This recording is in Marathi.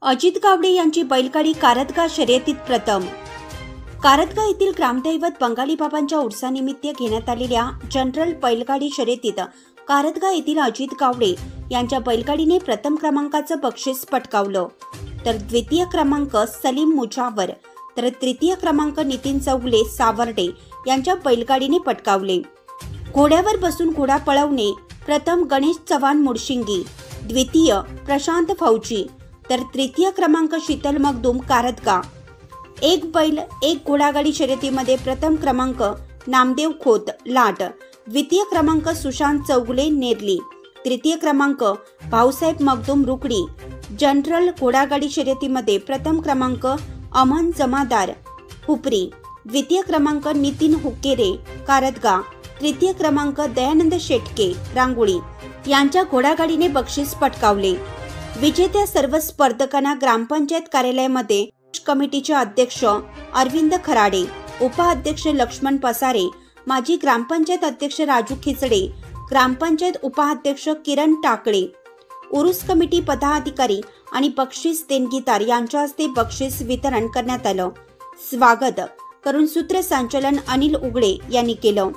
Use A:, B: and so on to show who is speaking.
A: अजित गावडे यांची बैलगाडी कारतगा शर्यतीत प्रथम। कारतगा येथील ग्रामदैवत बंगाली बाबांच्या उर्सानिमित्त घेण्यात आलेल्या जनरल बैलगाडी शर्यतीत कारतगा येथील अजित गावडे यांच्या बैलगाडीने प्रथम क्रमांकाचं बक्षीस पटकावलं, तर द्वितीय क्रमांक सलीम मुजावर, तर तृतीय क्रमांक नितीन चौगले सावर्डे यांच्या बैलगाडीने पटकावले। घोड्यावर बसून घोडा पळवणे प्रथम गणेश चव्हाण मुडशिंगी, द्वितीय प्रशांत फौजी, तर तृतीय क्रमांक शीतल मगदूम कारतगा। एक बैल एक घोडागाडी शर्यतीमध्ये प्रथम क्रमांक नामदेव खोत लाट, द्वितीय क्रमांक सुशांत चौगुले नेरली, तृतीय क्रमांक भाऊसाहेब मगदूम रुकडी। जनरल घोडागाडी शर्यतीमध्ये प्रथम क्रमांक अमन जमादार हुपरी, द्वितीय क्रमांक नितीन हुकेरे कारतगा, तृतीय क्रमांक दयानंद शेटके रांगोळी यांच्या घोडागाडीने बक्षीस पटकावले। विजेत्या सर्व स्पर्धकांना ग्रामपंचायत कार्यालयामध्ये कमिटीचे अध्यक्ष अरविंद खराडे, उपाध्यक्ष लक्ष्मण पसारे, माजी ग्रामपंचायत अध्यक्ष राजू खिचडे, ग्रामपंचायत उपाध्यक्ष किरण टाकळे, उरूस कमिटी पदाधिकारी आणि बक्षीस देणगीदार यांच्या हस्ते बक्षीस वितरण करण्यात आलं। स्वागत करून सूत्रसंचालन अनिल उगडे यांनी केलं।